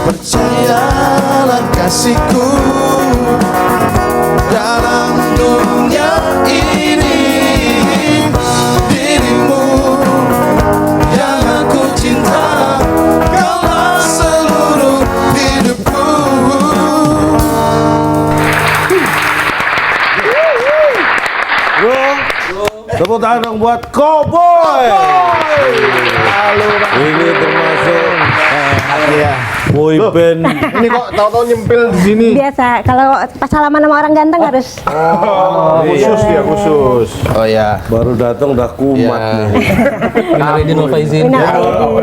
Percayalah kasihku, dalam dunia ini dirimu yang aku cinta, kaulah seluruh hidupku. Tepuk tangan dong buat Cowboy. Ini termasuk boy band. Ini kok tahu-tahu nyempil di sini. Biasa, kalau pas salaman sama orang ganteng harus. Khusus ya, khusus. Oh ya, Baru datang udah kumat nih. Ini Nova izin.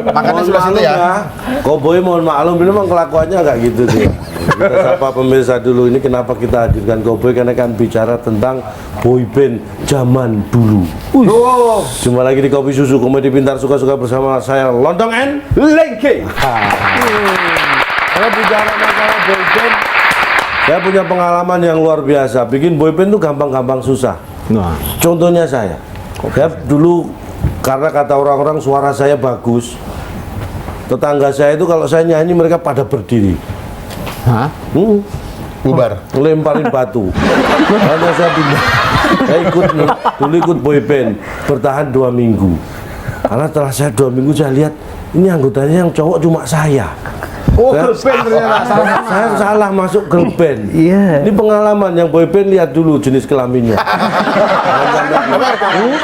makannya sebelah situ ya. Cowboy mohon maklum, ini memang kelakuannya agak gitu sih. Kita sapa pemirsa dulu, ini kenapa kita hadirkan Cowboy, karena kan bicara tentang boy band zaman dulu. Cuma lagi di Kopi Susu, komedi pintar suka-suka bersama saya Londong and Lengke. Kalau bicara masalah boy band, saya punya pengalaman yang luar biasa. Bikin boy band itu gampang-gampang susah. Nah, Contohnya saya dulu, karena kata orang-orang suara saya bagus, tetangga saya itu kalau saya nyanyi mereka pada berdiri. hah? Bubar. Lemparin batu. Karena saya pindah, saya dulu ikut boy band, bertahan 2 minggu. Karena setelah saya 2 minggu saya lihat ini anggotanya yang cowok cuma saya. Oh, girl band ternyata. Saya salah masuk girl band. Iya. Ini pengalaman yang boy band, lihat dulu jenis kelaminnya.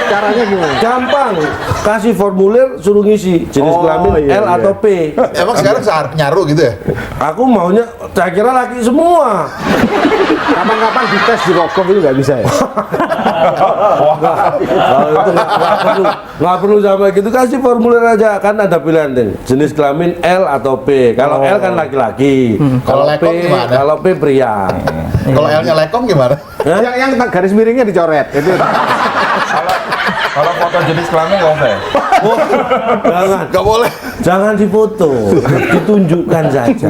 Caranya gimana? Gampang, kasih formulir suruh ngisi jenis kelamin iya, L atau P. Emang sekarang nyaru gitu ya? Aku maunya, saya kira laki semua. Kapan-kapan dites di Rokok itu nggak bisa ya? Kalau itu nggak perlu sampai gitu, kasih formulir aja, kan ada pilihan deh. Jenis kelamin L atau P. Kalau L kan laki-laki, Kalau P, lekong gimana? kalau P pria. Kalau L-nya lekong gimana? Yang garis miringnya dicoret itu. Kalau foto jenis kelamin nggak boleh. Oh, jangan, Gak boleh. jangan difoto, ditunjukkan saja.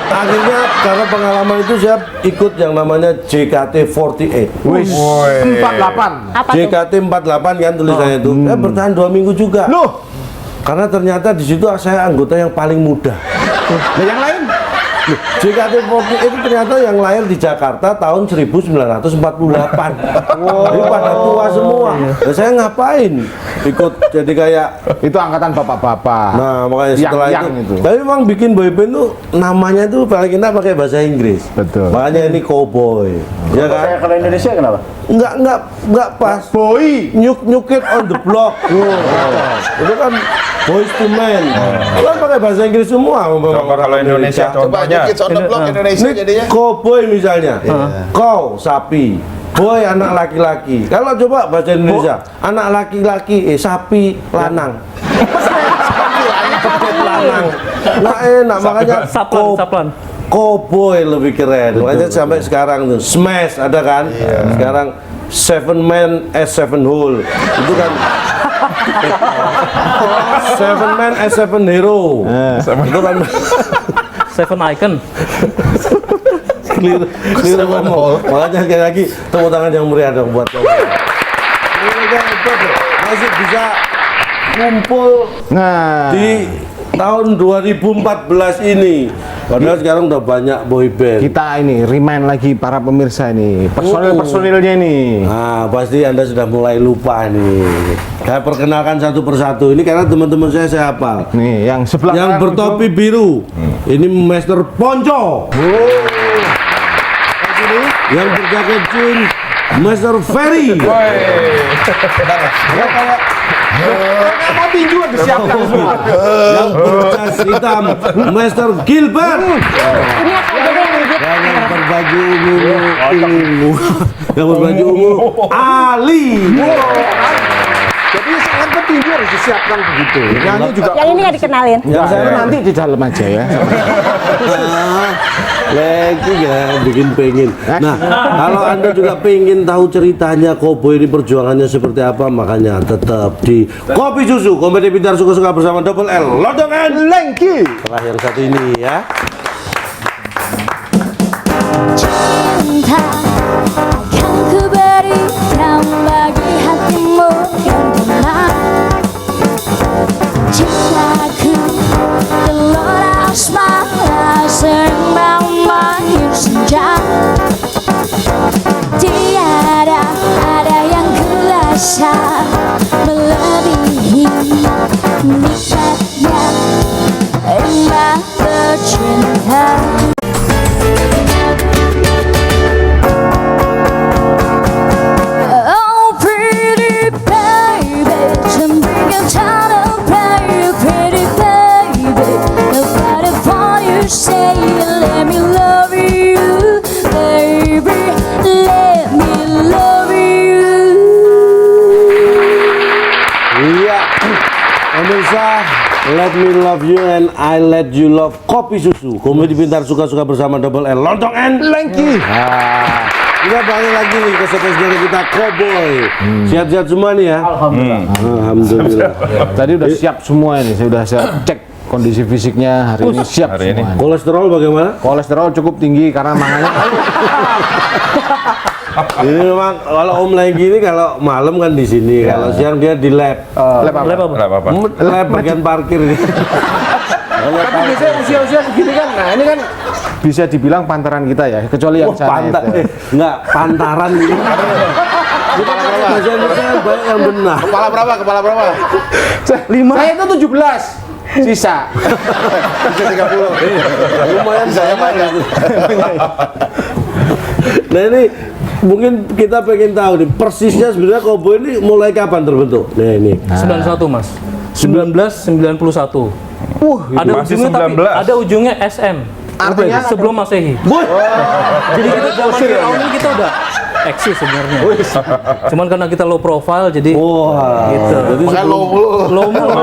Akhirnya karena pengalaman itu saya ikut yang namanya JKT48. Wis 48. Apa tuh? JKT48 kan tulisannya itu. Saya bertahan 2 minggu juga. Loh, Karena ternyata di situ saya anggota yang paling muda. nah yang lain? JKT48 itu ternyata yang lahir di Jakarta tahun 1948. Jadi pada tua semua. Nah, saya ngapain ikut jadi kayak. Itu angkatan bapak-bapak. Nah, makanya setelah Yang itu. Tapi memang bikin boyband tuh namanya tuh paling kita pakai bahasa Inggris. Betul. Makanya ini Cowboy. Ya kan? Kalau Indonesia kenapa? Enggak pas. Boy. New Kid on the Block. Itu kan Boys to Men. Kan pakai bahasa Inggris semua. Coba kalau Indonesia Coba contohnya. Kids on the Block Indonesia Ini jadinya. cowboy misalnya, kau sapi, boy anak laki-laki. Kalau coba bahasa Indonesia, anak laki-laki, sapi lanang. Lanang, nggak enak, makanya Saplan. cowboy lebih keren. Makanya sampai sekarang tuh Smash ada kan, sekarang Seven Man as Seven Hole itu kan. Seven Man as Seven Hero itu kan. Seven Icon. Keliru ngomong. Makanya sekali lagi tepuk tangan yang meriah dong buat kamu. Mereka hebat loh. Masih bisa kumpul Nah, di tahun 2014 ini. Padahal sekarang udah banyak boy band. kita ini remind lagi para pemirsa ini, personil-personilnya ini. Nah, pasti Anda sudah mulai lupa nih. Saya perkenalkan satu persatu. Ini karena teman-teman saya hafal. Nih, yang sebelah Yang kanan bertopi biru, ini Master Ponco. Yang berjaket jeans, Master Ferry. mau tinju ada siapkan semua. Yang berjas hitam, Master Gilbert. Ini apa jadi yang digit? Dan yang berbaju ungu, yang berbaju ungu, Ali. Jadi sangat petinju harus disiapkan begitu. Nyanyi juga. Yang ini nggak dikenalin. Yang Saya nanti di dalam aja ya. Lagi ya bikin pengen. Nah, kalau Anda juga pengen tahu ceritanya Cowboy ini perjuangannya seperti apa, makanya tetap di Kopi Susu, komedi pintar suka-suka bersama Double L, Londong and Lengki. terakhir satu ini ya. cinta akan kuberikan bagi hatimu yang tenang. Cintaku gelora asmara Misalnya emak bercinta. Oh pretty baby, something I'm tired of playing. Pretty baby, nobody for you say, let me love you, baby, let me love you. Iya, pemirsa, Let Me Love You and I Let You Love Kopi Susu. Komedi pintar suka-suka bersama Double L, Lontong and Lengki. Nah, kita balik lagi nih ke saudara kita Cowboy. Sehat-sehat semua nih ya. Alhamdulillah. Tadi udah siap semua ini. Saya udah cek kondisi fisiknya hari ini siap hari ini. semua. Kolesterol bagaimana? Kolesterol cukup tinggi karena makannya Ini memang kalau Om lagi gini kalau malam kan di sini, kalau siang dia di lab. lab apa? Lab apa? Nggak apa-apa. Lab bagian parkir nih. Tapi biasanya usia-usia segini kan, nah ini kan bisa dibilang pantaran kita ya, kecuali yang sana Pantat, itu. enggak pantaran gitu. Kita pakai bahasa Indonesia banyak yang benar. Kepala berapa? Kepala berapa? 5. Saya itu 17. Sisa. Bisa 30. Lumayan Saya banyak. Nah ini mungkin kita pengen tahu nih persisnya sebenarnya Cowboy ini mulai kapan terbentuk? Nah ini 91 mas. 1991. Ada Masih ujungnya tapi 19. ada ujungnya SM. Artinya Sebelum Masehi. Jadi kita zaman Firaun ini kita udah eksis sebenarnya. Cuman karena kita low profile jadi wah, gitu. jadi Makanya Low mulu.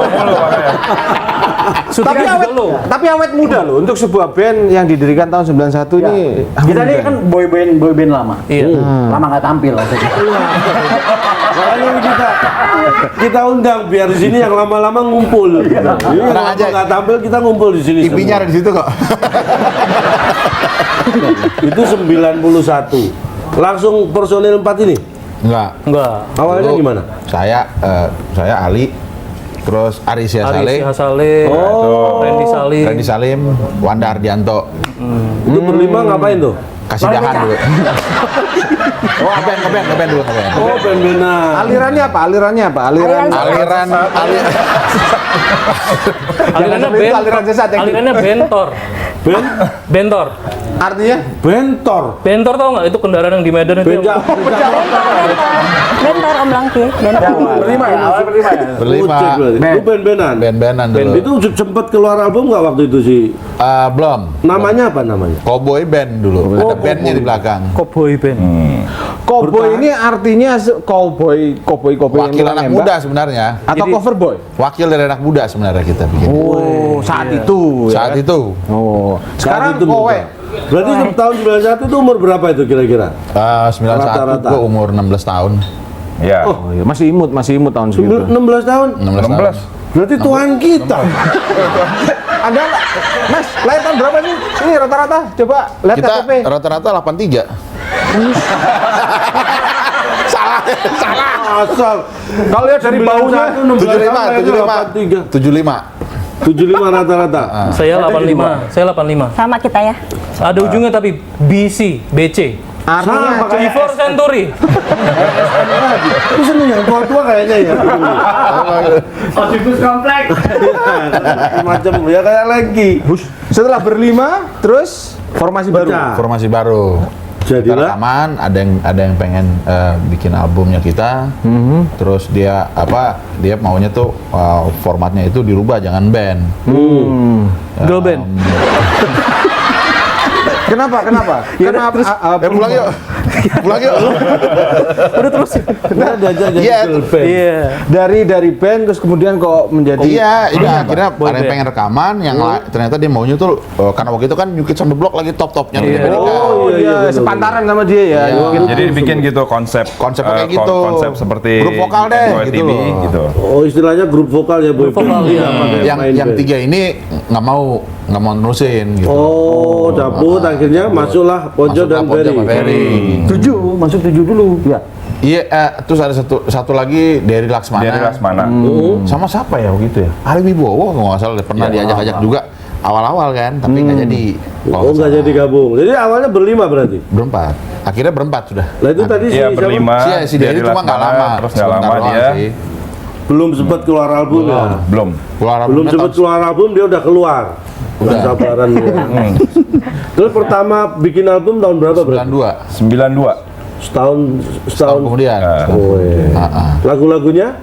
tapi awet, tapi awet muda loh untuk sebuah band yang didirikan tahun 91 ini. Kita ini kan boy band lama. Iya. Lama nggak tampil lah. makanya ini kita undang biar di sini yang lama-lama ngumpul. Ini yang Tenang lama aja. nggak tampil kita ngumpul di sini. IP-nya ada di situ kok. Itu 91. Langsung personil 4 ini. Enggak. Awalnya Dulu gimana? Saya Ali, terus Ari Ari Siasale, Sihasale, Randy Salim. Randy Salim, Wanda Ardianto. Itu berlima ngapain tuh? Kasih dahan dulu. Oh, ngeband dulu. Oh, band-bandan. Alirannya apa? Alirannya Alirannya Alirannya sampai itu aliran sesat yang alirannya bentor. Bentor. artinya Bentor. Bentor tau nggak itu kendaraan yang di Medan itu? Benja. Bentor Om Langki. Bentor. berlima ya? Awal berlima ya? berlima. Ojek berarti. Itu band-bandan. Band-bandan Band dulu. itu sempat keluar album nggak waktu itu sih? Belum. Namanya apa namanya? Cowboy Band dulu. Ada bandnya di belakang. Cowboy band. Cowboy ini artinya cowboy Wakil yang anak menembak muda sebenarnya. atau Jadi- cover boy? Wakil dari anak muda sebenarnya kita bikin. Oh, saat itu. Saat ya kan? itu. Oh, sekarang Saat itu kowe. muda. Berarti tahun 91 itu umur berapa itu kira-kira? 91 Rata-rata. gua umur 16 tahun. Ya. Oh, iya. Masih imut tahun segitu. 16 tahun? 16 tahun. 16. Berarti tuan kita. Anda, Mas, lahir tahun berapa sih? Ini rata-rata. Coba lihat Kita KTP. rata-rata 83. Asal. Kalau lihat dari baunya 75. 75 rata-rata. Saya 85. Sama kita ya. Ada ujungnya tapi BC, BC. artinya Before Century. Itu seneng yang tua-tua kayaknya ya. Osibus komplek. Macam ya kayak lagi. setelah berlima terus formasi baru. Pecah. Formasi baru. Kita Jadilah rekaman, ada yang pengen bikin albumnya kita. Terus dia maunya tuh formatnya itu dirubah, jangan band. Girl band. Kenapa? Kenapa? Pulang yuk. Pulang yuk. Udah terus. kita diajak jadi Iya. girl band. Iya. dari band terus kemudian kok menjadi Iya, ini akhirnya Boy ada yang band. pengen rekaman, yang ternyata dia maunya tuh karena waktu itu kan New Kids on the Block lagi top-topnya di Iya. Amerika. Oh iya, benar, sepantaran sama dia ya. Iya. Jadi dibikin gitu konsep Konsepnya kayak gitu. konsep seperti Grup vokal deh, Android gitu TV loh. gitu. Oh istilahnya grup vokal ya boy Grup vokal, band. iya. Pakai Yang main band. tiga ini nggak mau nerusin gitu. Oh dapur akhirnya masuklah Ponco Masuklah dan Ponco Ferry. sama Ferry. 7, masuk 7 dulu. Ya. Iya, terus ada satu lagi dari Laksmana. Dari Laksmana. Sama siapa ya begitu ya? Ari Wibowo kalau nggak salah pernah diajak-ajak juga awal-awal kan, tapi nggak jadi. Kalau Oh nggak salah. jadi gabung. Jadi awalnya berlima berarti. Berempat. Akhirnya berempat sudah. Lah itu tadi Iya siapa? berlima. Si Derry cuma nggak Laksmana, lama. Terus nggak Sebentar lama doang dia sih. belum sempat keluar album ya. Belum. Keluar Belum albumnya sempat keluar album dia udah keluar. Udah sabaran dia. Terus pertama bikin album tahun berapa berarti? 92. Setahun tahun kemudian. Oh, iya. Lagu-lagunya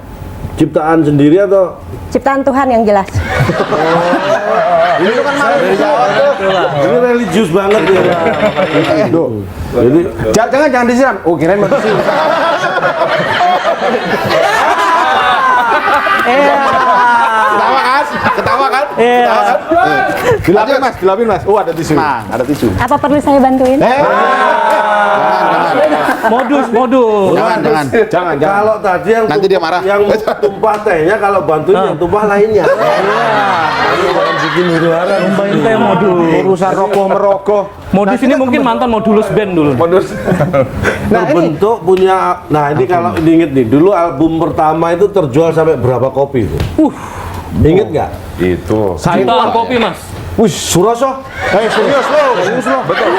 ciptaan sendiri atau Ciptaan Tuhan yang jelas. ini kan ini religius banget ya. Jadi Jangan disiram. Oh, kirain mau disiram. Ketawa kan? Dilapin mas. Oh, ada tisu. Ada tisu. Apa perlu saya bantuin? Modus. Jangan. kalau tadi yang Nanti dia marah. yang tumpah tehnya, kalau bantuin yang tumpah lainnya. Bukan bikin huru-hara. Main teh modus. Urusan rokoh merogoh. Modus ini mungkin mantan modulus band dulu. Terbentuk punya. Nah ini kalau diinget nih, dulu album pertama itu terjual sampai berapa kopi itu? Inget nggak? Itu. Jutaan kopi mas. Wih, Suroso. Serius lo. Betul.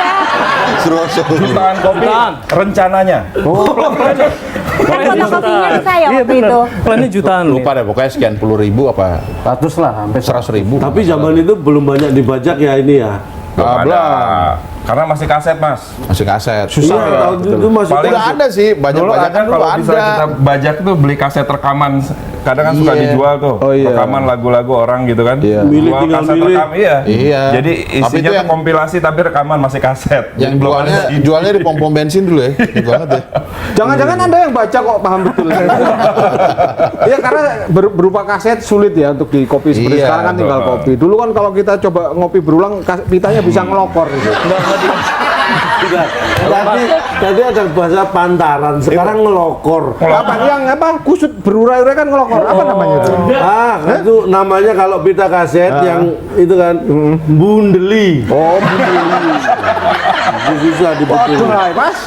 Jutaan kopi Jutaan. rencananya. Kan fotokopinya di saya waktu itu. Plannya jutaan. Lupa deh, pokoknya sekian puluh ribu apa 100 lah, hampir 100.000. Tapi zaman itu belum banyak dibajak ya ini ya. Belum ada. Karena masih kaset, Mas. masih kaset. Iya, tahun itu masih Paling Udah ada sih, Dulu banyak ada kalau bisa kita bajak tuh beli kaset rekaman. Kadang kan suka Iya. dijual tuh. Oh, iya. Rekaman lagu-lagu orang gitu kan. Iya. Milih, Jual tinggal kaset milih. rekam, iya. Iya. Jadi Tapi isinya itu tuh yang- kompilasi tapi rekaman masih kaset. Yang Jadi belum ada jualnya CD. jualnya di pom-pom bensin dulu ya. Gitu banget ya. Jangan-jangan Anda yang baca kok paham betul. Iya, karena berupa kaset sulit ya untuk di copy seperti Iya, sekarang kan tinggal betul. copy. Dulu kan kalau kita coba ngopi berulang pitanya bisa ngelokor gitu. tadi ada bahasa pantaran, sekarang ngelokor. Apa yang kusut berurai-urai kan ngelokor. Apa namanya itu? Itu namanya kalau pita kaset yang itu kan bundeli. Oh, Susah dibetul. berurai, Mas.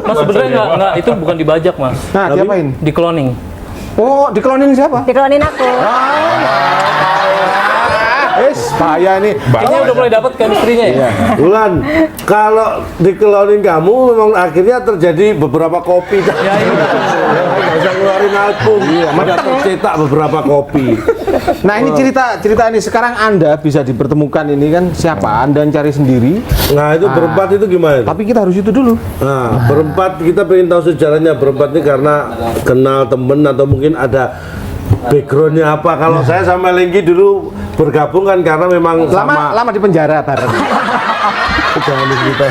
Mas sebenarnya nggak itu bukan dibajak mas. Nah, diapain? Di cloning. Oh, diklonin siapa? Diklonin aku. Bahaya ini. Kayaknya udah mulai dapat chemistry-nya ya. Bulan, kalau dikelonin kamu memang akhirnya terjadi beberapa kopi. Ya iya. Nggak bisa ngeluarin album. Iya, udah tercetak beberapa kopi. Nah, ini cerita ini sekarang Anda bisa dipertemukan ini kan siapa? Anda yang cari sendiri. Nah itu berempat itu gimana? Tapi kita harus itu dulu. Nah, berempat kita pengen tahu sejarahnya berempat ini karena kenal temen atau mungkin ada backgroundnya apa. Kalau saya sama Lengki dulu bergabung kan karena memang Lama di penjara bareng. Jangan kita.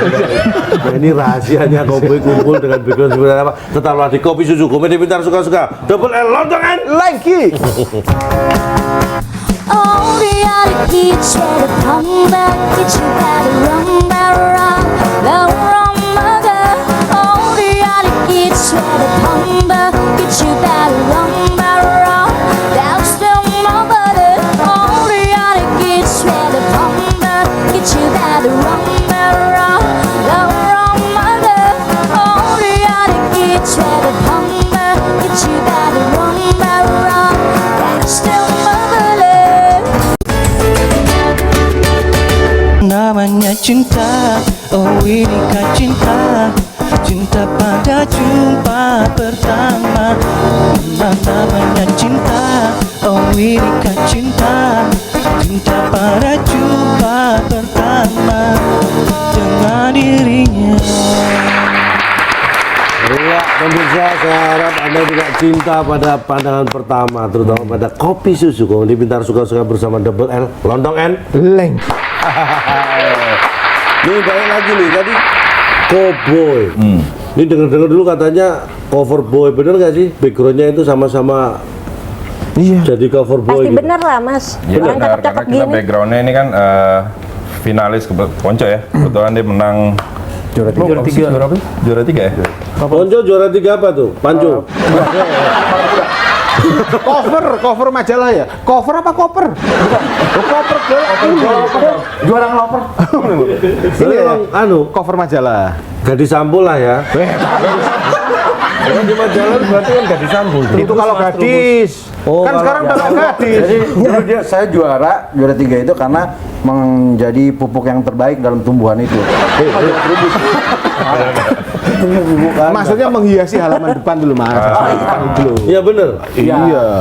Nah, ini rahasianya Cowboy kumpul dengan background seperti apa. Tetaplah di Kopi Susu, Komedi Pintar Suka-Suka. Double L Lontongan Lagi. Oh, the other kids try to come back, get you better run, better run, better run, mother. Oh, the other kids try to come back, get you better run, better run, that's still my brother. Oh, the other kids try to come back, get you better run, better run, better run, mother. Oh, the other kids try to come back, get you better run, better run, that's still my brother. Namanya cinta, oh inikah cinta, cinta pada jumpa pertama. Namanya cinta, oh inikah cinta, cinta pada jumpa pertama dengan dirinya. Iya, pemirsa, saya harap Anda juga cinta pada pandangan pertama, terutama pada Kopi Susu, Komedi Pintar Suka-Suka bersama Double L Lontongan. Leng. Nih balik lagi nih tadi Cowboy. Ini dengar-dengar dulu katanya cover boy, bener nggak sih? Backgroundnya itu sama-sama jadi cover boy. Pasti gitu. bener lah mas. Iya Orang benar, karena cakep-cakep kita gini. backgroundnya ini kan finalis Ponco ya. Kebetulan dia menang Juara tiga. Juara 3 ya? Ponco juara 3 apa tuh? Panco. Cover majalah ya? Cover apa koper? Cover Juara ngeloper. Ini emang cover majalah. gadis sampul lah ya. Kalau di Majalah berarti kan gadis sambul. Itu kalau gadis. Oh, Kan kalau sekarang udah nggak gadis. Jadi dulu saya juara 3 itu karena menjadi pupuk yang terbaik dalam tumbuhan itu. Maksudnya menghiasi halaman depan dulu Mas. Itu loh. Iya bener. Iya.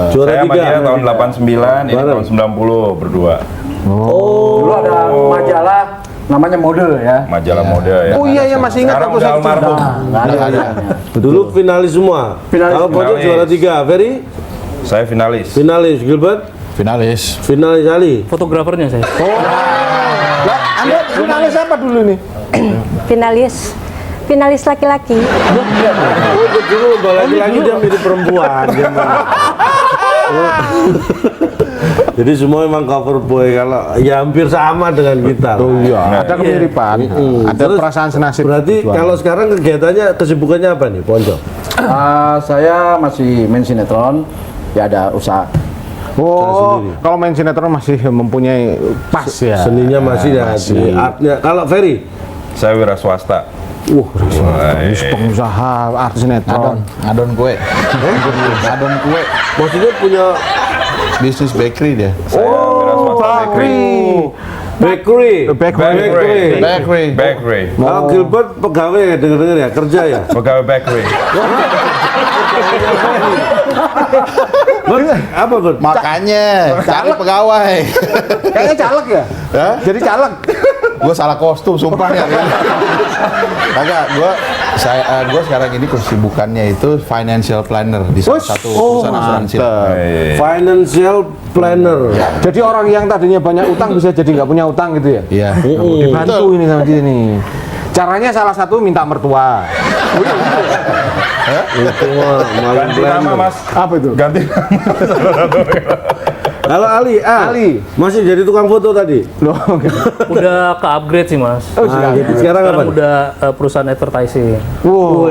Juara Saya sama 3 dia tahun 89, ini Bareng. tahun 90 berdua. Dulu ada majalah namanya Mode ya. Majalah mode ya. Oh iya ya masih ingat Sekarang aku udah saya almarhum. Nggak ada. Dulu finalis semua. Finalis. Kalau Pojok Finalis. juara 3, Ferry Saya finalis. finalis, Gilbert Finalis. finalis Ali. Fotografernya saya. Lah, Anda finalis apa dulu nih? Finalis laki-laki. Oh, dulu lagi-lagi dia mirip perempuan. Dia Jadi semua memang cover boy kalau ya hampir sama dengan kita. Oh iya, ada kemiripan. Ada Terus, perasaan senasib. Berarti perjuangan. kalau sekarang kegiatannya, kesibukannya apa nih, Ponco? Saya masih main sinetron, ya ada usaha. Oh, kalau main sinetron masih mempunyai pas ya. Seninya masih ya, di artnya. Kalau Ferry, Saya wira swasta. Harus pengusaha artis sinetron. Ngadon kue. Ngadon kue. maksudnya punya Bisnis bakery dia. Saya wira swasta bakery. bakery. Bakery. Bakery. Kalau Gilbert pegawai ya, denger-denger ya, kerja ya. Pegawai bakery. Apa Bud? Makanya cari pegawai. Kayaknya caleg ya? Hah? Jadi caleg. Gue salah kostum sumpah ya. Kagak, gue sekarang ini kesibukannya itu financial planner di salah satu perusahaan asuransi. Financial planner. Jadi orang yang tadinya banyak utang bisa jadi nggak punya utang gitu ya? Iya. Dibantu ini sama dia nih. Caranya salah satu minta mertua. Itu mah maling Ganti nama planner. mas. Apa itu? Ganti nama. Kalau Ali, Ali. masih jadi tukang foto tadi. Loh, Udah ke upgrade sih mas. Nah, gitu. Sekarang apa? Udah perusahaan advertising. wow.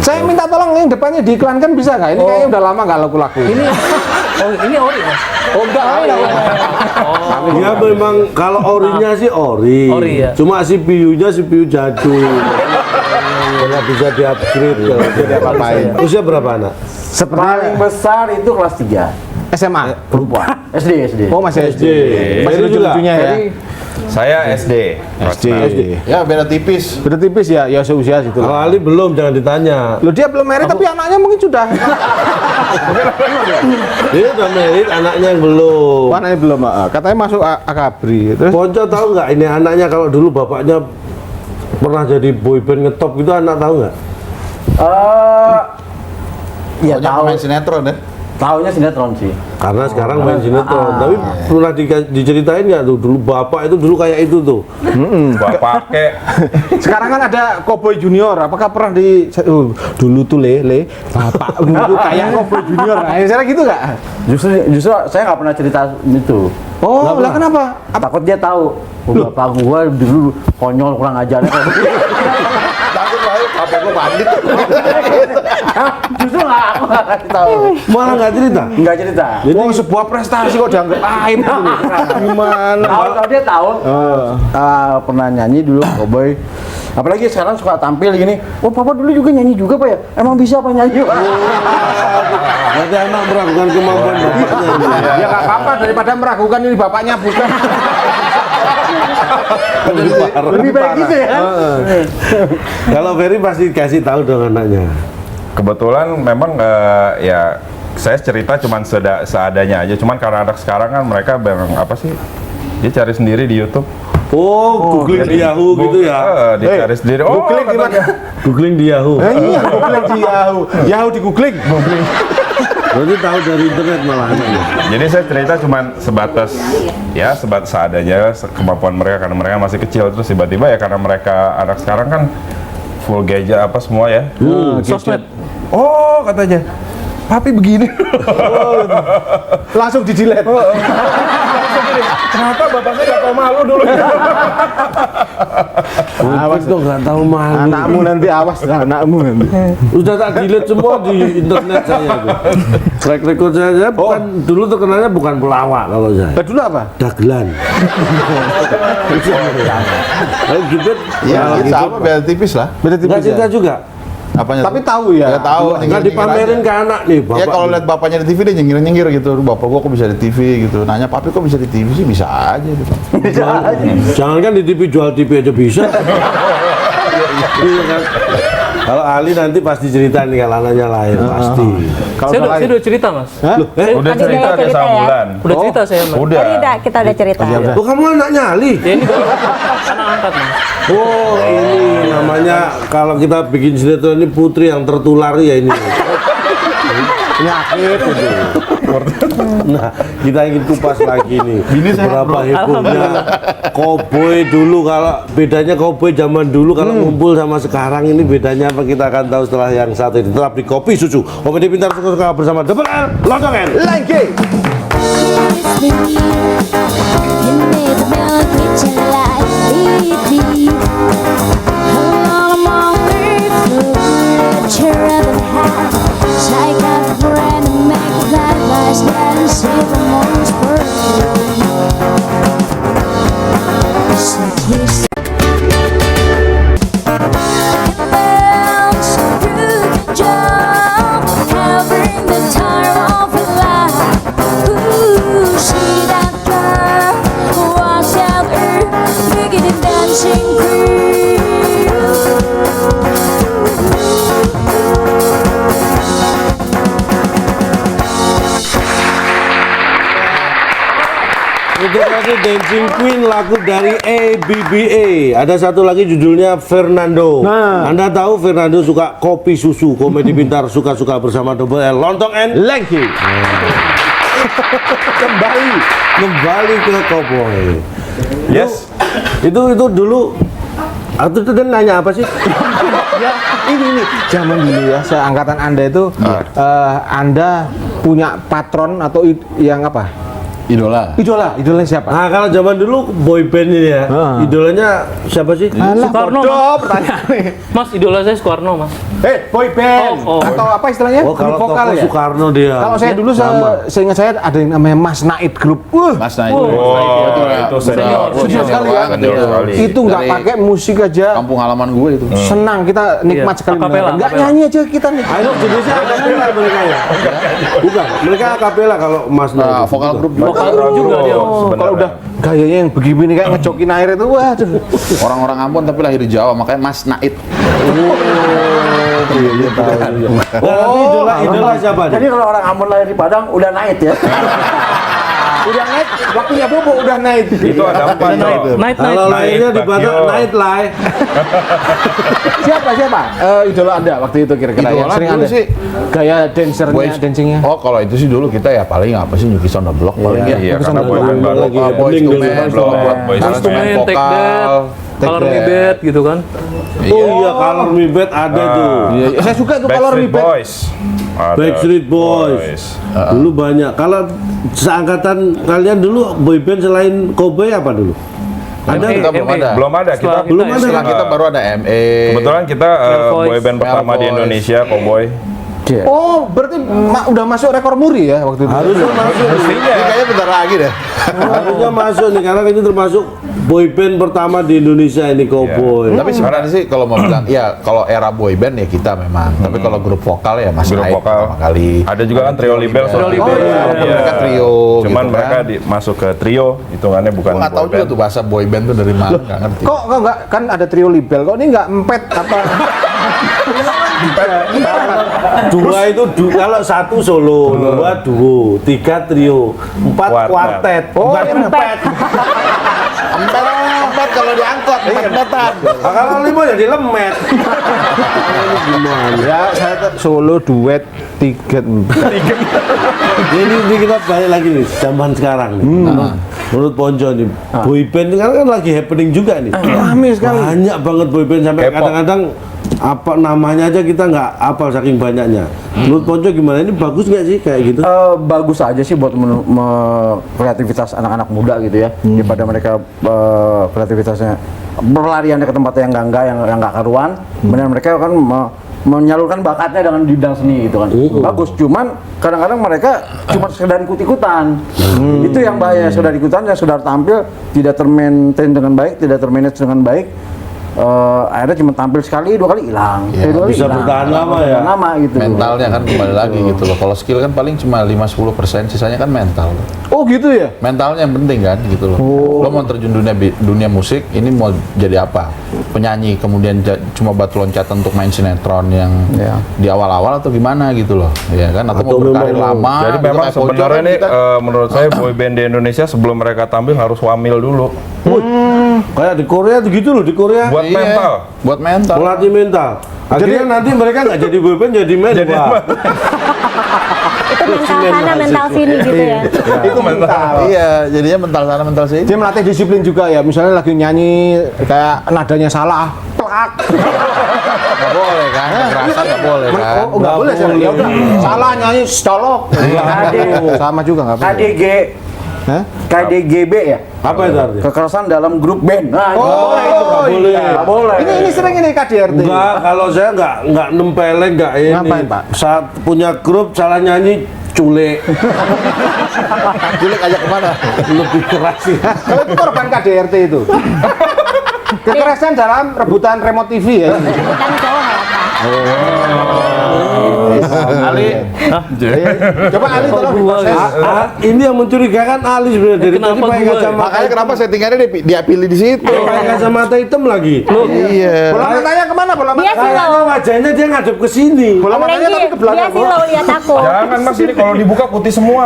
Saya minta tolong yang depannya diiklankan bisa nggak? Ini kayaknya udah lama nggak laku-laku. Ini ori mas. Oh enggak, Ya memang kalau orinya sih ori. Ori, ya. Cuma CPU-nya CPU jadul. Nggak bisa di-upgrade kalau tidak apa-apain. Usia berapa anak? Paling besar itu kelas 3 SMA. perempuan. SD. Oh masih SD. Masih Jadi juga. lucu-lucunya ya. Saya SD. SD. Ya beda tipis. Beda tipis ya, ya seusia situ. Kalau Ali belum, jangan ditanya. Loh dia belum married tapi anaknya mungkin sudah. Dia udah married, anaknya yang belum. Anaknya belum, katanya masuk akabri. Terus Ponco tahu nggak ini anaknya kalau dulu bapaknya pernah jadi boyband ngetop gitu, anak tahu nggak? Ya Pokoknya tahu. pemain sinetron ya. Tahunya sinetron sih. Karena sekarang main sinetron. Tapi pernah diceritain nggak tuh dulu bapak itu dulu kayak itu tuh? Bapak kek. sekarang kan ada Cowboy Junior. Apakah pernah dulu tuh le bapak dulu kayak Cowboy Junior. Nah, misalnya gitu nggak? Justru saya nggak pernah cerita itu. Oh, lah kenapa? Takut dia tahu. Bapak gua dulu konyol kurang ajarnya kayak begitu. Takut lah, apa gue bandit. Justru aku nggak kasih tahu. Malah nggak cerita. Nggak cerita. Jadi sebuah prestasi kok dianggap aib gitu. Gimana? Tahu dia tahu. Pernah nyanyi dulu Cowboy. Apalagi sekarang suka tampil gini. Oh, papa dulu juga nyanyi juga pak ya? Emang bisa apa nyanyi? Nanti anak meragukan kemampuan bapaknya. Ya nggak apa-apa daripada meragukan ini bapaknya bukan. Lebih baik gitu ya. Kalau Ferry pasti kasih tahu dong anaknya. Kebetulan memang ya saya cerita cuman seadanya aja. Cuman karena anak sekarang kan mereka apa sih? Dia cari sendiri di YouTube. Oh, googling di Yahoo gitu ya? Dia cari sendiri. Oh, Googling di mana? Googling di Yahoo. Iya, googling di Yahoo. Yahoo di googling. Berarti tahu dari internet malah anaknya. Jadi saya cerita cuman sebatas seadanya kemampuan mereka karena mereka masih kecil, terus tiba-tiba ya karena mereka anak sekarang kan full gadget apa semua ya. Sosmed. Oh, katanya. Papi begini. Langsung di-delete. Kenapa bapak saya gak tahu malu dulu? Awas dong, nggak tahu malu. Anakmu nanti awas anakmu nanti. Udah tak delete semua di internet saya tuh. Track record saya bukan dulu terkenalnya bukan pelawak kalau saya. Dulu apa? Dagelan. Ayo Gilbert, Ya, sama beda tipis lah. Beda nggak tipis cerita ya. juga. Apanya? Tapi tahu ya. Nggak tahu. Nggak dipamerin ke anak nih, bapak. Ya kalau lihat bapaknya di TV dia nyengir-nyengir gitu. Bapak gua kok bisa di TV gitu. Nanya papi kok bisa di TV sih, bisa aja gitu. Jangan kan di TV jual TV aja bisa. Iya kan? Kalau Ali nanti pasti cerita nih kalau anaknya lahir pasti. Saya udah cerita, Mas. Loh, Udah Tadi cerita udah dia cerita sama ya? bulan. Udah cerita saya, Mas. Udah. Tadi kita udah cerita. Loh, kamu anaknya Ali? Ya ini anak angkat, Mas. Oh, ini namanya kalau kita bikin sinetron ini putri yang tertular ya ini. Penyakit itu. Nah, kita ingin kupas lagi nih. Berapa hebohnya koboi dulu, kalau bedanya koboi zaman dulu kalau ngumpul sama sekarang ini bedanya apa, kita akan tahu setelah yang satu ini. Tetap di Kopi Susu. Komedi Pintar Suka-Suka bersama Double L Lontong N. Lagi. Dancing queen. Itu tadi Dancing Queen, lagu dari ABBA. Ada satu lagi judulnya Fernando. Nah. Anda tahu Fernando suka kopi susu. Komedi Pintar Suka-Suka bersama Double L Lontong N. Lagi. Kembali ke Cowboy. Yes. Itu dulu. Atau itu dia nanya apa sih? Ya, ini zaman dulu ya, seangkatan Anda itu Anda punya patron atau yang apa? Idola siapa? Nah, kalau zaman dulu boy band ini ya, idolanya siapa sih? Soekarno, Bodoh Mas. pertanyaannya. Mas, idola saya Soekarno, Mas. Boy band Oh. atau apa istilahnya? Oh, kalau Grup vokal tokoh ya. Soekarno dia. Kalau saya dulu seingat saya ada yang namanya Mas Naid Group. Mas Naid. Itu senior. Senior sekali ya. Senior sekali. Itu nggak Dari pakai musik aja. Kampung halaman gue itu. Senang kita nikmat Iya, sekali. akapela, Nggak akapela. nyanyi aja kita nih. Ayo jenisnya akapela mereka ya? Bukan, mereka akapela kalau Mas Nah, Naid. vokal grup Vokal grup juga dia. Kalau udah gayanya yang begini kayak ngecokin air itu, waduh. orang-orang Ambon tapi lahir di Jawa, makanya Mas Naid. Idola siapa nih? Jadi kalau orang Ambon lahir di Padang udah naik ya. Udah naik, waktunya bobo udah naik. Itu ada 4 tuh. Night. Kalau lahirnya di Bagio. Batak, Night Live. Siapa? Idola Anda waktu itu kira-kira yang Idola sering dulu Anda sih. gaya dancernya, Boys. dancingnya. Oh, kalau itu sih dulu kita ya paling apa sih Nyuki Sound the Block paling ya. Iya, karena boy band baru. Lagi Boys happening to dulu. Men, Block, buat Boys to aransemen Men, Take That, Color Me Bad gitu kan. Oh iya, Color Me Bad ada tuh. Iya, saya suka itu kalau Backstreet ribet. Boys. Ada. Backstreet Boys. Dulu banyak. Kalau seangkatan kalian dulu boyband selain Cowboy apa dulu? Ada Kita nggak? belum ada. Belum ada, kita Setelah belum ya. ada. Setelah kita baru ada ME. kebetulan kita Voice. boyband pertama di Voice. Indonesia, Cowboy. Oh, berarti udah masuk rekor muri ya waktu itu. Harusnya masuk. Ini kayaknya bentar lagi deh. Harusnya masuk nih karena ini termasuk boyband pertama di Indonesia ini Cowboy. Tapi sebenarnya sih kalau mau bilang, ya kalau era boyband ya kita memang. Tapi kalau grup vokal ya masih Grup naik vokal. pertama kali. Ada juga kan Trio Libel. Trio Libel. Oh iya, Iya. mereka trio. Cuman gitu mereka kan. masuk ke trio, hitungannya bukan Gua nggak tahu juga boyband. tuh bahasa boyband tuh dari mana, nggak ngerti. Kok nggak kan ada trio libel? Kok ini nggak empet apa? Dua itu kalau satu solo, dua duo, tiga trio, empat Kuartet. kuartet. Oh, ini empet. Empat kalau diangkot, empat-empatan. Nah, kalau lima jadi lemet. Ini gimana? Ya, saya solo, duet, tiga, empat. Ini kita balik lagi nih zaman sekarang nih. Menurut Ponco nih, boyband ini kan lagi happening juga nih. Rame sekali. Banyak banget boyband sampai K-pop. kadang-kadang apa namanya aja kita nggak hafal saking banyaknya. Menurut Ponco gimana, ini bagus nggak sih kayak gitu? Bagus aja sih buat kreativitas anak-anak muda gitu ya, daripada mereka kreativitasnya berlarian ke tempat yang enggak yang nggak karuan. Kemudian mereka kan menyalurkan bakatnya dengan di bidang seni gitu kan. Bagus, cuman kadang-kadang mereka cuma sekedar ikut-ikutan. Itu yang bahaya, sekedar ikutan, yang sudah tampil tidak termaintain dengan baik, tidak termanage dengan baik. akhirnya cuma tampil sekali 2 kali hilang. Iya, Dua kali bisa hilang. bertahan lama ya. Bertahan lama gitu. Mentalnya kan kembali lagi gitu loh. Kalau skill kan paling cuma 5-10%, sisanya kan mental. Oh gitu ya? Mentalnya yang penting kan gitu loh. Lo mau terjun dunia musik, ini mau jadi apa? Penyanyi, kemudian cuma batu loncatan untuk main sinetron yang di awal-awal atau gimana gitu loh. Ya kan, atau mau berkarir lama. Jadi gitu, memang kayak Pojo sebenarnya kan nih kita- menurut saya boyband di Indonesia sebelum mereka tampil harus wamil dulu. Kayak di Korea tuh gitu loh, di Korea. Buat Iya, mental. buat mental. Melatih mental. Akhirnya nanti mereka nggak jadi boyband, jadi men. Wah. Itu mental sana, mental sini gitu ya. Itu mental. Iya, jadinya mental sana mental sini. Dia melatih disiplin juga ya. Misalnya lagi nyanyi kayak nadanya salah, plak. Nggak boleh kan, kekerasan nggak boleh kan. Oh, nggak boleh sih. Ya udah, salah nyanyi colok. Sama juga nggak boleh. KDG Hah? KDGB ya? Apa itu artinya? Kekerasan dalam grup band. Nah, itu Oh, boleh itu. nggak boleh. Nggak boleh. Ini sering ini KDRT. Enggak, kalau saya nggak nempeleng, nggak ini. Ngapain, Pak? Saat punya grup salah nyanyi, culik. Culik ajak kemana? Lebih keras sih. Kalau itu korban KDRT itu. Kekerasan dalam rebutan remote TV ya. Bukan cowok ya, Pak. Ali, Coba Ali tolong diproses. Ini yang mencurigakan Ali sebenarnya dari tadi Kenapa pakai gua ya? kacamata. makanya kenapa settingannya dia pilih di situ? Pakai kacamata hitam lagi. Iya. Bola matanya kemana bola Dia mata? sih Kayaknya lo. wajahnya dia ngadep ke sini. Bola Om matanya Renggi, tapi ke dia belakang. sih lo lihat aku. Jangan mas, ini kalau dibuka putih semua.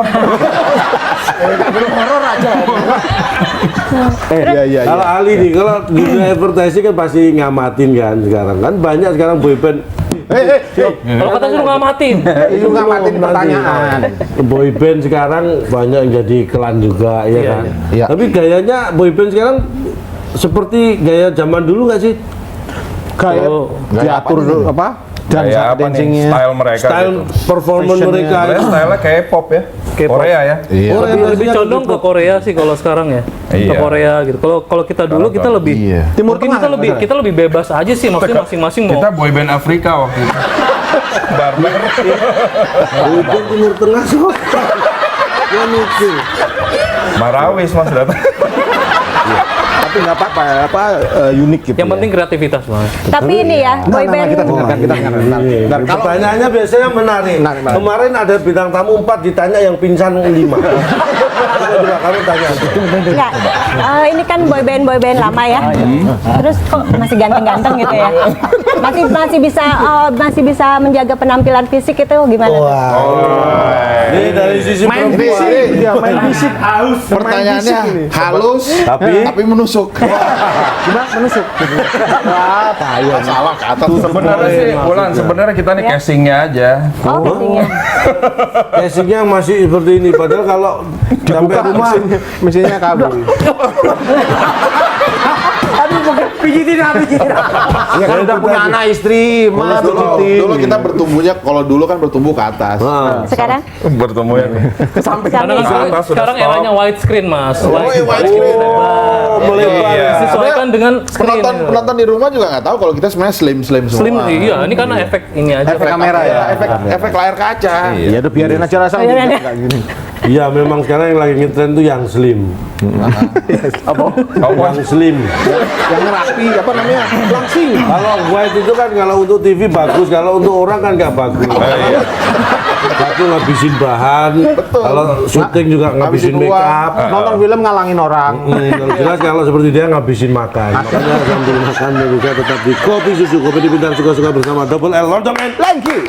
Iya. Kalau Ali nih, kalau dunia advertising kan pasti ngamatin kan sekarang kan banyak sekarang boyband. Kalau kata suruh ngamatin. Itu ngamatin pertanyaan. Boyband sekarang banyak yang jadi iklan juga ya kan. Iya. Tapi gayanya boyband sekarang seperti gaya zaman dulu nggak sih? Kayak diatur dulu apa? Dan Kayak apa nih dancingnya. style mereka Style gitu. performance mereka. Sebenarnya style-nya K-pop ya. Korea ya. Iya. Oh, Lebih condong ke Korea sih kalau sekarang ya. Ke Iya. Korea gitu. Kalau kita dulu kita lebih Iya. Timur mungkin Tengah, kita lebih bebas aja sih, maksudnya masing-masing mau. Kita boyband Afrika waktu itu. Barbar. Boyband Timur Tengah so. Ya mikir. Marawis mas datang. Tapi nggak apa-apa unik gitu. Yang penting kreativitas banget. Tapi ini ya, boyband kita dengarkan. Bentar. Kalau Pertanyaannya biasanya menarik. Menarik. Kemarin ada bintang tamu 4 ditanya yang pingsan 5. Coba kamu tanya. enggak. Ini kan boyband lama ya. Terus kok masih ganteng-ganteng gitu ya. Masih bisa menjaga penampilan fisik itu gimana? Ini dari sisi main perempuan. fisik, dia main fisik. Pertanyaannya halus, tapi menusuk. Gimana menusuk? Wah, bahaya. Salah ke atas. Sebenarnya sih, Bulan, sebenarnya kita nih casingnya aja. Oh, pastinya. Casingnya masih seperti ini. Padahal kalau sampai rumah Mesinnya kabur. Pijitin. Ya kan udah punya anak istri, mah pijitin. Dulu kita bertumbuhnya, kalau dulu kan bertumbuh ke atas. Sekarang Bertemu ya. Karena Atas sudah sekarang stop. eranya widescreen mas. widescreen. melebar. Iya. Disesuaikan dengan screen. Penonton di rumah juga nggak tahu kalau kita sebenarnya slim semua. Slim, iya. Ini karena efek ini aja. Efek kamera ya. Efek layar kaca. Ya udah biarin aja rasa Biarin kayak gini. Iya, memang sekarang yang lagi ngetren tuh yang slim. Yang slim. Yang rapi apa namanya? Langsing. Kalau white itu kan kalau untuk TV bagus, kalau untuk orang kan nggak bagus. Iya. Satu ngabisin bahan, kalau syuting juga ngabisin Ngabisin make uang. up. Nonton film ngalangin orang. Yang jelas kalau seperti dia ngabisin makan. Makanya sambil makan bisa tetap di Kopi Susu, kopi di Pintar suka-suka bersama Double L Lontong and Lagi.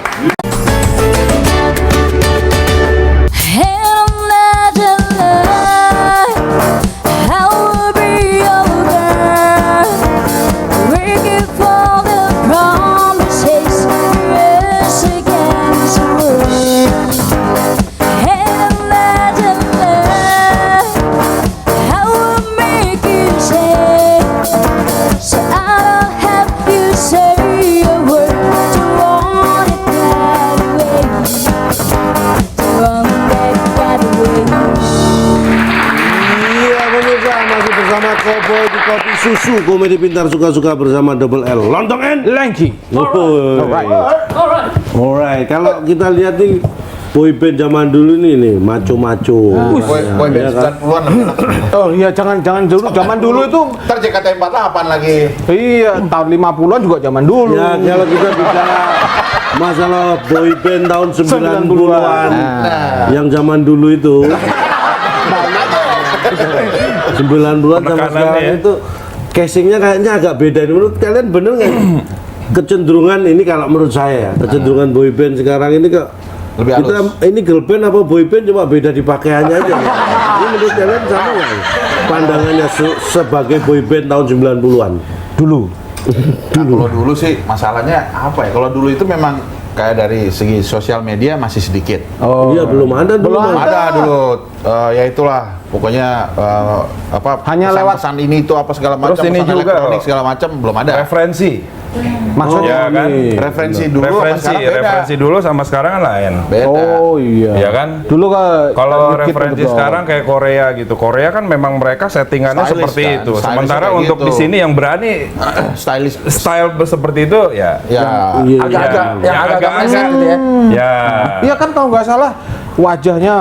Cowboy di Kopi Susu, komedi pintar suka-suka bersama Double L Lontong and Lagi. Alright. Kalau kita lihat nih boyband zaman dulu nih maco-maco. Boyband 90-an lebih enak. Oh iya, jangan dulu. Zaman dulu itu Ntar JKT48 lagi. iya, tahun 50-an juga zaman dulu. Ya kalau kita bicara masalah boyband tahun 90-an yang zaman dulu itu 90-an sama sekarang itu casingnya kayaknya agak beda. Menurut kalian bener nggak? Kecenderungan ini kalau menurut saya, kecenderungan boyband sekarang ini ke Lebih kita halus. ini girl band apa boyband cuma beda di pakaiannya aja. Ini menurut kalian sama nggak? Pandangannya sebagai boyband tahun 90-an Dulu. Nah, kalau dulu sih masalahnya apa ya? Kalau dulu itu memang kayak dari segi sosial media masih sedikit. Oh. iya belum ada dulu. Ada dulu, ya itulah pokoknya apa Hanya lewat- pesan ini itu apa segala macam, Terus ini pesan juga, elektronik segala macam belum ada. Referensi. Maksudnya Ya kan? Referensi dulu sama Referensi, sekarang beda. referensi dulu sama sekarang kan lain. Beda. Oh iya. Ya kan? Dulu Kalau dikit referensi betul. sekarang kayak Korea gitu. Korea kan memang mereka settingannya Stylish seperti kan, itu. stylish Sementara kayak untuk gitu. di sini yang berani Stylish. style seperti itu ya. Ya. Iya. Agak-agak yang agak meleset gitu ya. Ya. Iya kan kalau nggak salah wajahnya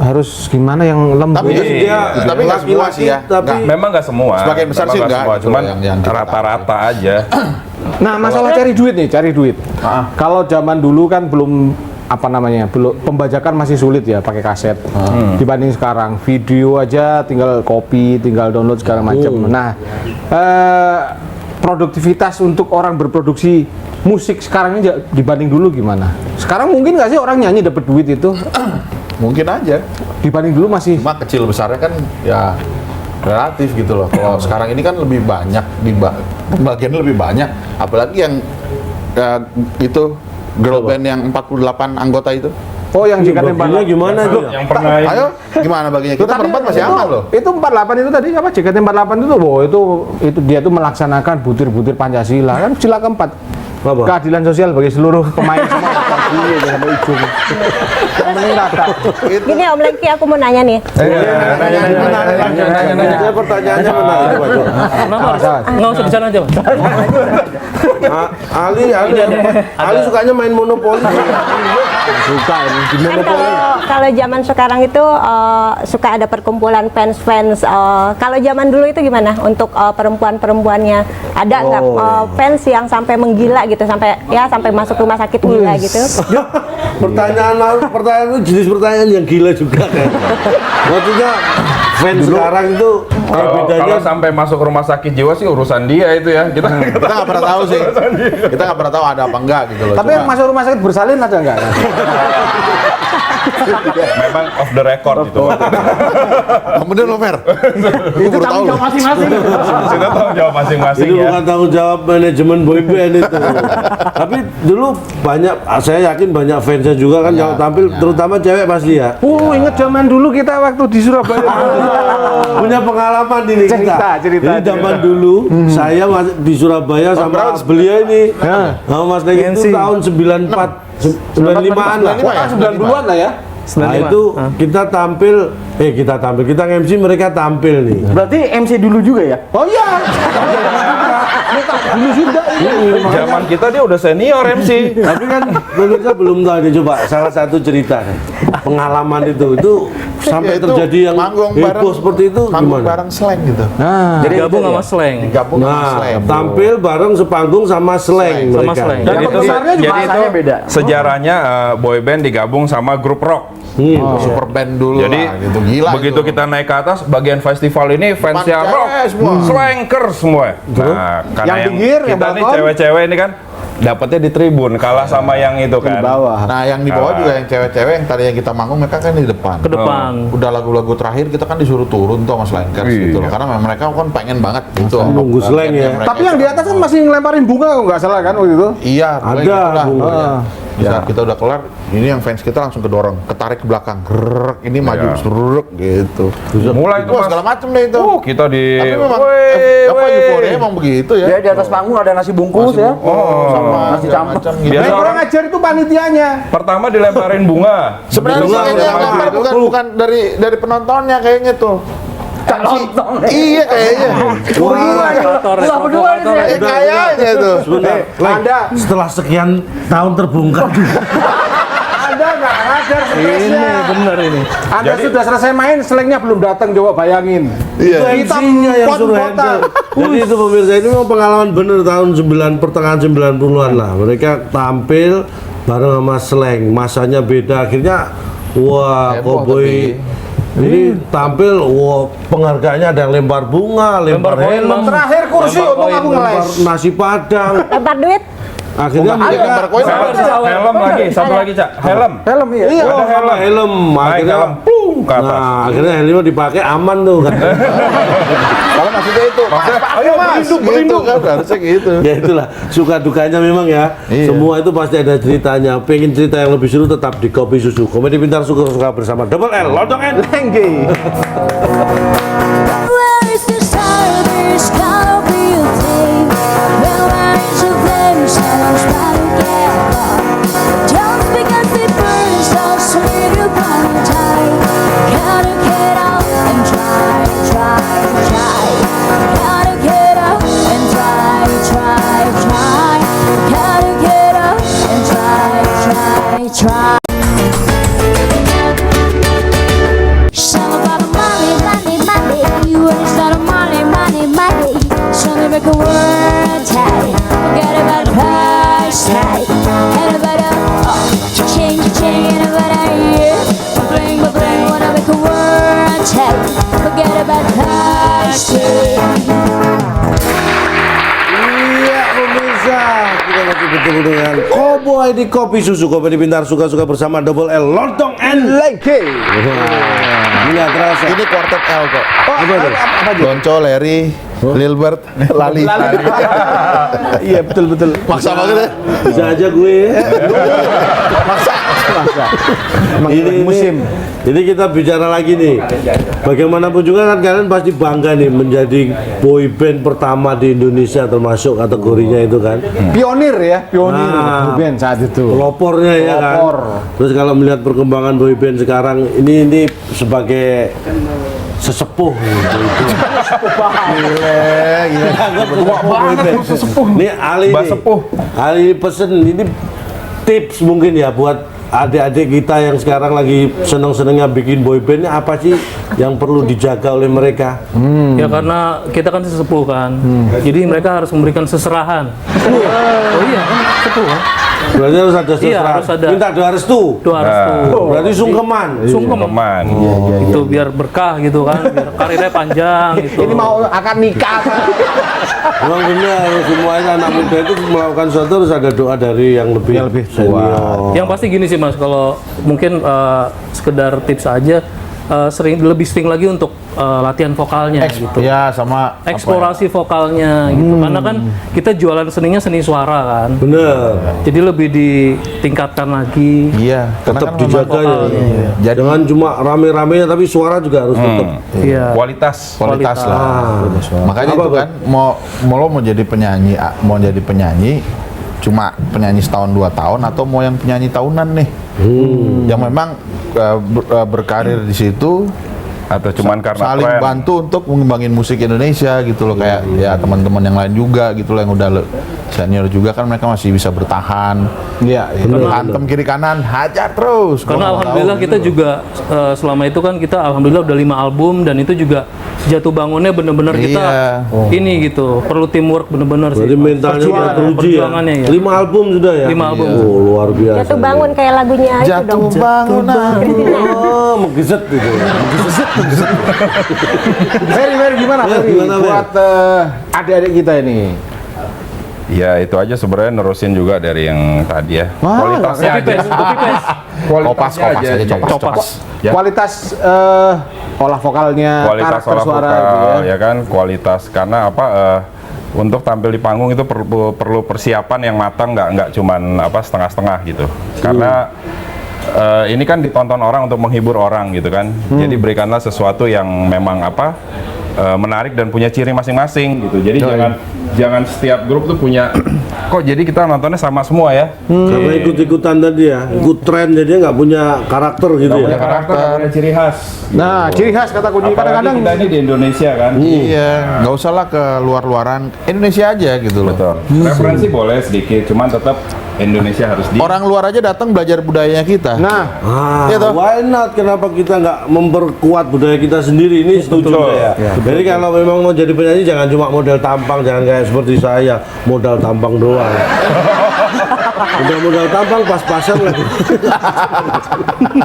harus gimana yang lembut. Tapi Iya. tapi nggak semua sih ya. tapi- Nggak. Memang nggak semua. Sebagian besar Memang sih nggak nggak, semua. itu Cuman yang kita rata-rata aja. Nah, masalah cari duit nih, cari duit. Kalau zaman dulu kan belum apa namanya, belum pembajakan masih sulit ya pakai kaset. Dibanding sekarang, video aja tinggal copy, tinggal download segala macam. Nah, produktivitas untuk orang berproduksi musik sekarang ini dibanding dulu gimana? Sekarang mungkin nggak sih orang nyanyi dapat duit itu? Mungkin aja. Dibanding dulu masih Cuma kecil besarnya kan ya relatif gitu loh. Kalau sekarang ini kan lebih banyak pembagiannya lebih banyak. Apalagi yang itu girl band yang 48 anggota itu. Oh, yang JKT48 Bagiannya gimana tuh? Yang pernah Ayo, gimana baginya? Kita berempat masih aman loh. Itu 48 itu tadi apa? JKT48 itu, itu dia tuh melaksanakan butir-butir Pancasila kan sila keempat. Apa? Keadilan sosial bagi seluruh pemain semua. Iya, sampai ujung. Yang penting rata. Gini Om Lengki, aku mau nanya nih. Nanya. Pertanyaannya menarik, Pak Jo. Kenapa? Nggak usah di sana aja, Mas. Ali sukanya main monopoli. Suka ini di Kan kalau zaman sekarang itu suka ada perkumpulan fans-fans. Kalau zaman dulu itu gimana untuk perempuan-perempuannya? Ada nggak fans yang sampai menggila gitu, sampai masuk rumah sakit gila gitu? Pertanyaan itu jenis pertanyaan yang gila juga kan. Maksudnya fans sekarang itu bedanya Kalau sampai masuk rumah sakit jiwa sih urusan dia itu ya. Kita Kita nggak pernah tahu sih. Kita nggak pernah tahu ada apa enggak gitu loh. Tapi yang masuk rumah sakit bersalin ada nggak? memang off the record gitu. Yang bener loh Fer. Itu baru tahu loh. Masing-masing. Kita tahu jawab masing-masing itu ya. bukan tanggung jawab manajemen boyband itu. Tapi dulu banyak, saya yakin banyak fansnya juga kan kalau tampil, terutama cewek pasti ya. Ingat zaman dulu kita waktu di Surabaya. Punya pengalaman ini Cerita. Jadi zaman dulu saya masih di Surabaya sama beliau ini, sama Mas Legi itu tahun 94, 95-an lah. 90-an lah ya. Nah itu kita tampil, kita MC, mereka tampil nih. Berarti MC dulu juga ya? Oh iya. Dulu sudah. Zaman kita dia udah senior MC. Tapi kan pemirsa belum tahu nih, coba salah satu cerita kan. Pengalaman itu sampai Ya, itu terjadi yang manggung heboh bareng- seperti itu Manggung gimana? bareng slang gitu. Nah, Jadi gabung sama slang. Digabung sama Nah, slang. tampil bareng sepanggung sama slang Sama mereka. slang. dan Jadi itu- pembesarnya juga jadi itu bahasanya beda. sejarahnya boyband digabung sama grup rock. Super band dulu Jadi lah gitu. Gila begitu itu. kita naik ke atas bagian festival ini fansnya Depan rock, cewek semua. slanker semua. Nah, karena Yang pinggir, yang kita nih balkon. cewek-cewek ini kan dapatnya di tribun kalah sama yang itu di kan. bawah. Nah, yang di bawah Kalah. juga yang cewek-cewek yang tadi yang kita manggung mereka kan di depan. Ke depan. Udah lagu-lagu terakhir kita kan disuruh turun tuh sama Slankers gitu loh. Iya. Karena mereka kan pengen banget gitu. Nunggu slang ya. Tapi yang di atas kan masih ngelemparin bunga kalau nggak salah kan waktu itu. Iya, Ada gitulah bunga. pokoknya. Di saat kita udah kelar, ini yang fans kita langsung kedorong, ketarik ke belakang, grrrk, ini maju, Iya. serrrk gitu. Mulai itu Wah, Mas. segala macem deh itu. Kita di Tapi memang Wey, apa wey. euforia emang begitu ya. Ya di atas panggung ada nasi bungkus ya. sama nasi segala campur. macam gitu. Biasa Yang orang kurang ajar itu panitianya. pertama dilemparin bunga. Sebenarnya Bunga sih yang maju. lempar bukan dari penontonnya kayaknya tuh. Iya kayaknya. Provokator, ya, provokator. Kayaknya tuh. Sebentar, Anda setelah sekian tahun terbongkar Anda nggak ngerti sadar Ini stresnya. bener ini. Anda sudah selesai main, selengnya belum datang, coba bayangin. Itu Kita MC-nya yang suruh pot-potan. handle. Jadi itu pemirsa, ini memang pengalaman bener tahun pertengahan 90-an lah. Mereka tampil bareng sama Slang, masanya beda. Akhirnya wah, Heboh Cowboy ini tampil, wah penghargaannya ada yang lempar bunga, lempar koin, helm, Mas. Terakhir kursi Lempar untuk koin, aku lempar ngeles. nasi padang. Lempar duit. Akhirnya mereka Helm lagi, satu lagi Cak, helm. Helm ya. iya, Ada helm, helm. Naik Akhirnya helm, plung, ke atas. nah, akhirnya helmnya dipakai aman tuh kan. Kalau maksudnya itu, Ayo mas, gitu kan harusnya gitu. Ya itulah suka dukanya memang ya. Iya. Semua itu pasti ada ceritanya. Pengen cerita yang lebih seru tetap di Kopi Susu. Komedi Pintar Suka-suka bersama Double L, Lontong N. Lengge. Where is the start of this gonna be a day? When lines of flame someone's about to get lost. Just because it burns don't mean you're gonna die. Gotta get up and try. Gotta get up and try. Gotta get up and try. Some about money. It's not a money. Something make a word tight. Forget about the price tag. And about change, and about a year. Bling, wanna make a word tight. Forget about the price tag. Iya pemirsa, kita masih bertemu dengan Cowboy di Kopi Susu. Komedi Pintar Suka-suka bersama Double L, Lontong N. Lengge. Nggak terasa. Ini quartet L kok. Apa tuh? Gonco, Larry, Lilbert, Lali. Iya betul. Maksa banget ya. Bisa aja gue. Ini musim. Ini kita bicara lagi nih. Bagaimanapun juga kan kalian pasti bangga nih menjadi boy band pertama di Indonesia termasuk kategorinya itu kan. Pionir ya, pionir Nah. band saat itu. Pelopornya ya kan. Pelopor. Terus kalau melihat perkembangan boy band sekarang ini sebagai sesepuh gitu. Ini Ali Mbak nih. Sepuh. Ali pesen ini tips mungkin ya buat adik-adik kita yang sekarang lagi seneng-senengnya bikin boy band, ini apa sih yang perlu dijaga oleh mereka? Ya karena kita kan sesepuh kan. Jadi mereka harus memberikan seserahan. Oh iya kan sesepuh kan. Berarti harus ada Iya, seserahan. harus ada. Minta doa restu. Doa restu. Berarti sungkeman. Sungkeman. Itu biar berkah gitu kan, biar karirnya panjang gitu. Ini mau akan nikah. Memang benar, semuanya anak muda itu melakukan sesuatu harus ada doa dari yang lebih senior. Yang pasti gini sih Mas, kalau mungkin sekedar tips aja, lebih sering lagi untuk latihan vokalnya gitu. Ya sama Eksplorasi vokalnya gitu. Karena kan kita jualan seninya seni suara kan. Bener. Jadi lebih ditingkatkan lagi. Iya, karena Tetap kan dijaga ya. vokalnya, iya. Jadi Jangan cuma rame-ramenya tapi suara juga harus tetap. Iya. Kualitas. kualitas lah. Makanya Apa, itu kan lo mau jadi penyanyi, cuma penyanyi setahun 2 tahun atau mau yang penyanyi tahunan nih, yang memang berkarir di situ Atau cuman karena saling tren. bantu untuk mengembangin musik Indonesia gitu loh, kayak ya teman-teman yang lain juga gitu loh yang udah senior juga kan mereka masih bisa bertahan. Iya, Hantem kiri kanan, hajar terus. Karena Gua nggak alhamdulillah tahu kita gitu. juga selama itu kan kita alhamdulillah udah 5 album dan itu juga jatuh bangunnya bener-bener kita ini gitu, perlu teamwork bener-bener sih. Jadi mentalnya udah teruji ya. Perjuangannya ya. 5 album sudah ya? 5 album. Oh, luar biasa. Jatuh bangun kayak lagunya itu jatuh dong. bangunan. Oh, menggeset gitu. Very gimana? Ya, Ferry? gimana, Fer? Buat adik-adik kita ini. Ya itu aja sebenarnya nerusin juga dari yang tadi ya. Kualitasnya Copy paste, copy paste. Kopas aja, copas. Ya. Kualitas olah vokalnya, Kualitas karakter olah suara vokal gitu ya. ya kan, kualitas karena apa untuk tampil di panggung itu perlu persiapan yang matang, nggak cuman apa setengah-setengah gitu. Karena ini kan ditonton orang untuk menghibur orang gitu kan. Jadi berikanlah sesuatu yang memang apa menarik dan punya ciri masing-masing gitu. Jadi jangan setiap grup tuh punya kok jadi kita nontonnya sama semua ya. Karena ikut-ikutan tadi ya, ikut tren jadi nggak punya karakter gitu Nggak ya. punya karakter, nggak punya ciri khas. Nah, ciri khas kata kunci Apalagi kadang-kadang kita ini di Indonesia kan. Iya, nggak usah lah ke luar-luaran, Indonesia aja gitu loh. Betul. Referensi boleh sedikit, cuman tetap Indonesia harus Orang luar aja datang belajar budayanya kita. Nah, Iya toh? Why not? Kenapa kita nggak memperkuat budaya kita sendiri? Ini setuju Betul. saya. Jadi kalau memang mau jadi penyanyi jangan cuma model tampang, jangan kayak seperti saya, modal tampang doang. Udah modal tampang pas-pasan lagi.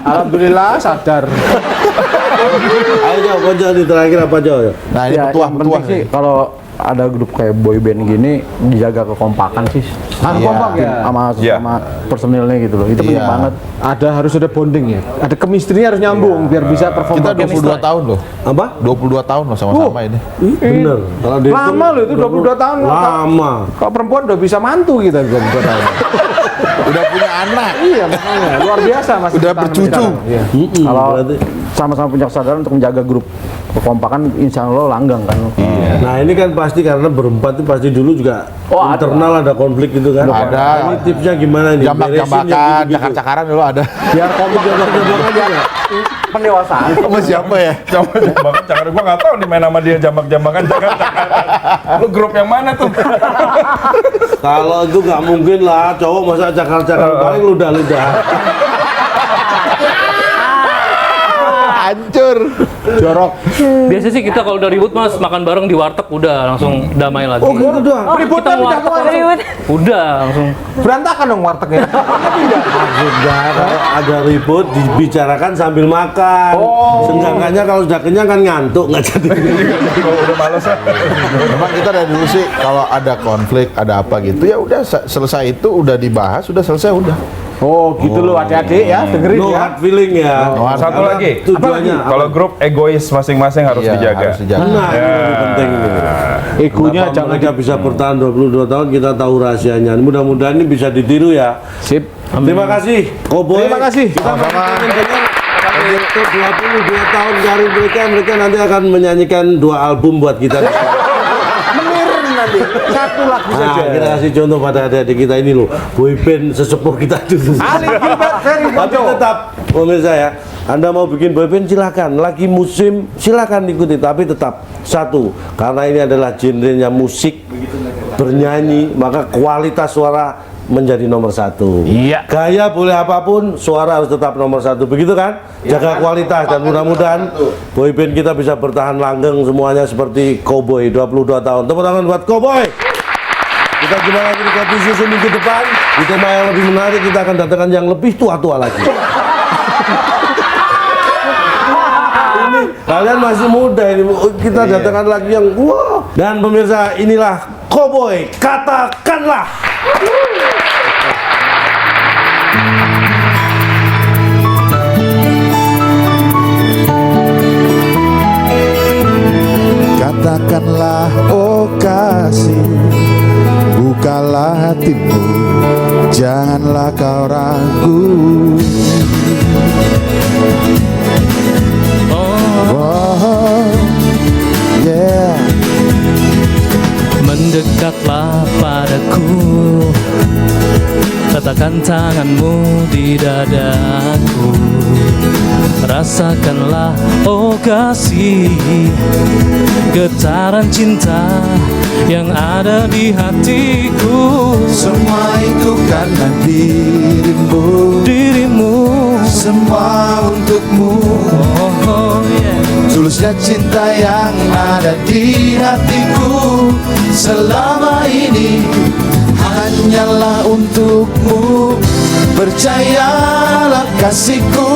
alhamdulillah sadar. Ayo jawab aja nih terakhir apa aja? Nah, ini Ya, petuah yang penting sih kalau ada grup kayak boy band gini dijaga kekompakan sih. Kompak ya. Sama Iya. sama personilnya gitu loh. Itu penting Iya. banget. Harus ada bonding ya. Ada chemistry harus nyambung biar bisa perform. kita 22 tahun loh. Apa? 22 tahun loh sama-sama ini. Bener. Kalau dia Lama loh itu 22 tahun. Lama. Kalau perempuan udah bisa mantu kita 22 tahun. Udah punya anak. Iya makanya luar biasa Mas. Udah Kita bercucu. sekarang. Iya. Kalau Berarti. sama-sama punya kesadaran untuk menjaga grup kekompakan, insya Allah langgeng kan. Nah ini kan pasti karena berempat itu pasti dulu juga Oh, ada. internal ada konflik gitu kan. Ada. Nah, ini tipsnya gimana nih? Beresin yang Jambak-jambakan, gitu-gitu. cakar-cakaran dulu ada. Biar kompak Jambak-jambakan juga. Pendewasaan. Sama siapa ya? jambak-jambakan cakar. Gua nggak tahu di mana sama dia jambak-jambakan cakar-cakaran. Lu grup yang mana tuh? Kalau itu nggak mungkin lah, cowok masa cakar-cakar paling ludah-ludah. Hancur. jorok. Biasa sih kita kalau udah ribut Mas makan bareng di warteg udah langsung damai lagi. Oh gitu doang. Ributan udah kemana? Udah langsung. Berantakan dong wartegnya. Sudah, kalau ada ribut dibicarakan sambil makan. Senggangannya kalau sudah kenyang kan ngantuk nggak jadi. Kalau udah males ya. Memang kita dari dulu sih kalau ada konflik, ada apa gitu ya udah selesai itu udah dibahas, udah selesai udah. Oh gitu loh adik-adik ya, dengerin No ya. hard feeling ya. Satu Karena lagi. Tujuannya Kalau grup egois masing-masing harus Iya, dijaga. harus dijaga. Nah, ini lebih penting ini. Egonya Kenapa jangan mereka bisa bertahan 22 tahun, kita tahu rahasianya. Mudah-mudahan ini bisa ditiru ya. sip. Terima kasih, Koboy. Terima kasih. Kita ingin dengar untuk 22 tahun karir mereka nanti akan menyanyikan 2 album buat kita. Menir nanti satu lagu Nah, saja. kita kasih contoh pada adik-adik kita ini loh, boyband sesepuh kita dulu. Ali Gilbert Ferry Tapi Bojo. tetap, pemirsa ya, Anda mau bikin boyband silakan, lagi musim silakan ikuti, tapi tetap satu, karena ini adalah genrenya musik bernyanyi, maka kualitas suara menjadi nomor 1. Iya. Gaya boleh apapun, suara harus tetap nomor 1. Begitu kan? Jaga kualitas dan mudah-mudahan boyband kita bisa bertahan langgeng semuanya seperti Cowboy 22 tahun. Tepuk tangan buat Cowboy. Kita jumpa lagi di Kopi Susu minggu depan. Di tema yang lebih menarik kita akan datangkan yang lebih tua-tua lagi. Ini kalian masih muda ini. Kita datangkan lagi yang wah. Dan pemirsa inilah Cowboy, katakanlah. Katakanlah oh kasih, bukalah hatimu, janganlah kau ragu. Oh, yeah. Mendekatlah padaku, letakkan tanganmu di dadaku. Rasakanlah oh kasih, getaran cinta yang ada di hatiku. Semua itu karena dirimu, semua untukmu. Oh yeah. Tulusnya cinta yang ada di hatiku selama ini hanyalah untukmu. Percayalah kasihku,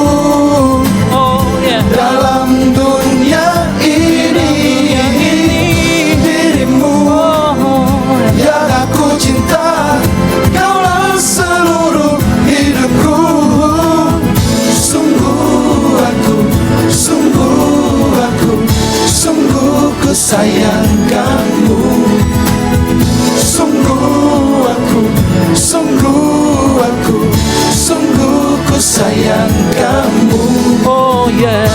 Oh yeah. dalam dunia ini dirimu yang aku cinta, kaulah seluruh hidupku. Sungguh ku sayang kamu. Sungguh ku sayang kamu. Oh yeah.